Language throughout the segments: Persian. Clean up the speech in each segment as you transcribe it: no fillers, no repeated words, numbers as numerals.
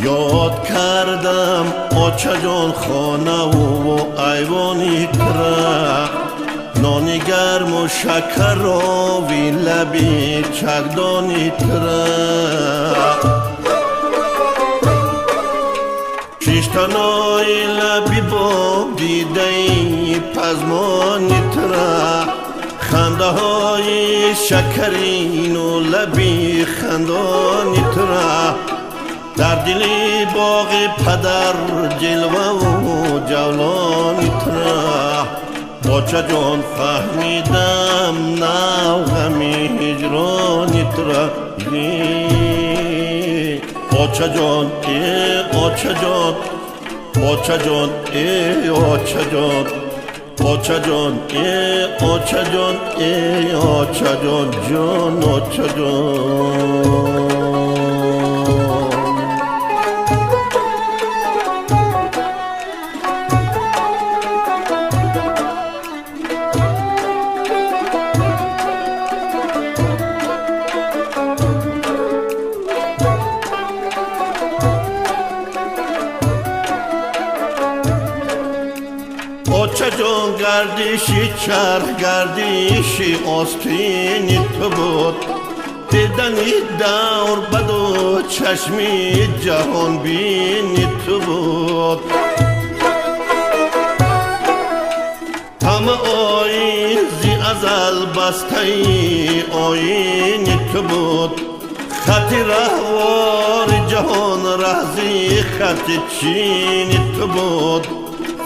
یاد کردم آچه جان خانه و ایوانی تره، نان گرم و شکر آوی لبی چکدانی تره، شیشتنای لبی با دیده پزمانی تره، خنده های شکرین و لبی خندانی تره، در دلی باغ پدر جلوه و جولانی تره. آچه جان فهمیدم نه غمی هجرانی تره. آچه جان آچه جان آچه جان آچه جان آچه جان آچه جان آچه جان جان آچه جان. آچه جان گردشی چرخ گردشی آستینی تو بود، دیدنی دور بد و چشمی جهان بینی تو بود، همه آیین زی ازل بسته آیینی تو بود، خط رهوار جهان رهزی خط چینی تو بود،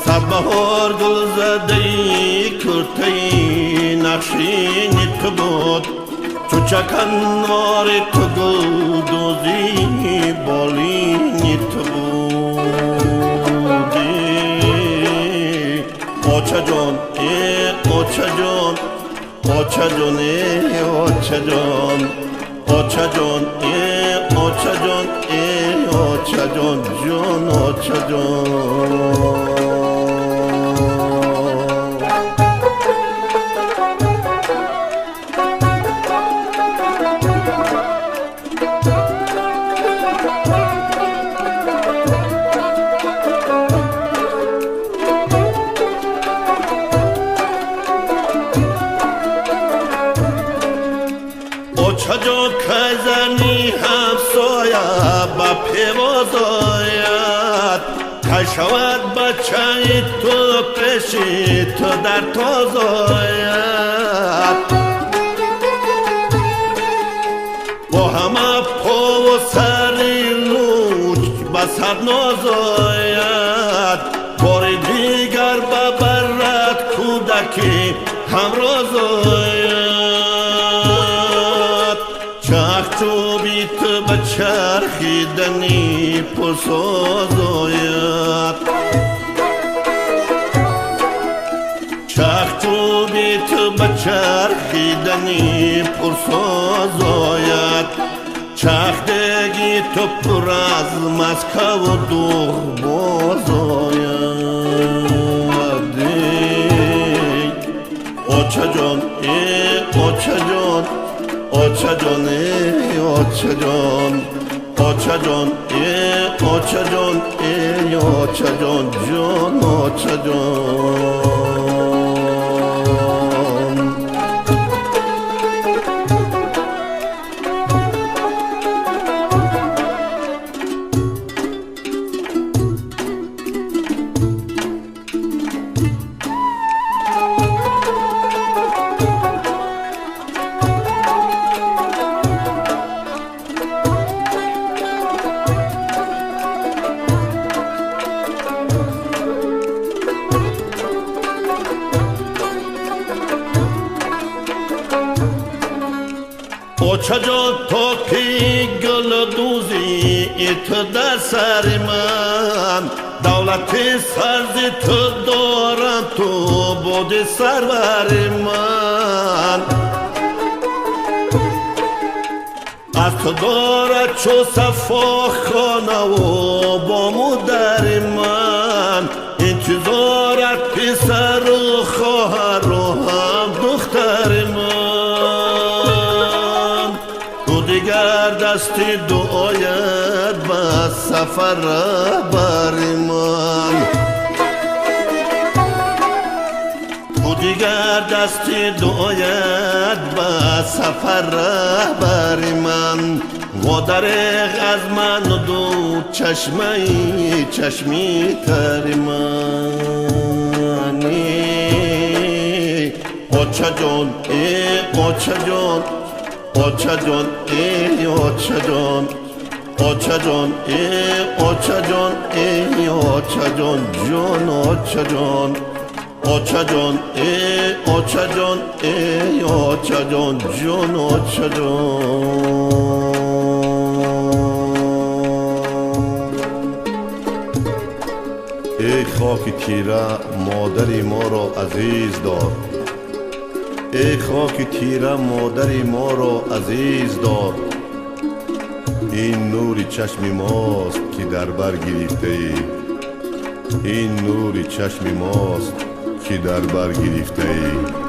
سربهار گل زدهی کرتهی نقشینی تو بود، چو چکنوار تو گل دوزی بالینی تو بودی. آچه جان آچه جان آچه جان آچه جان آچه جان آچه جان آچه جان جان آچه جان. آچه جان کزنی همسایه با پیواز آید، کشود بچه تو کشی تو در تاز آید، با همه پا و سری لوچ به سر ناز آید، بار دیگر ببرد کودکی همراز آید، چوبی تو به چرخیدنی پرساز آید، چوبی تو به چرخیدنی پرساز آید، چرخدگی تو پر از مسکه و دوغ باز آید. آچه جان آچه جان آچه جان آچه جان آچه جان آچه جان آچه جان جان آچه جان. آچه جان تا که گل دوزی تو در سر من، دولت سرزی تو دارم تو بودی سرور من. از تو دارد چو صفا خانه و با مادر من، انتظارت پسر و خواهر و هم دختر من. تو دیگر دستی دعایت به سفر رهبر من، تو دیگر دستی دعایت به سفر رهبر من. و دریغ از من دو چشمی تر منی. آچه جان ای آچه جان، آچه جان ای آچه جان، آچه جان ای آچه جان ای آچه جان جان آچه جان، آچه جان ای آچه جان ای آچه جان جان آچه جان. ای خاک تیره مادری ما را عزیز دار، ای خاک تیره مادری ما را عزیز دار. این نور چشم ماست که در بر گرفته ای، این نور چشم ماست که در بر گرفته ای.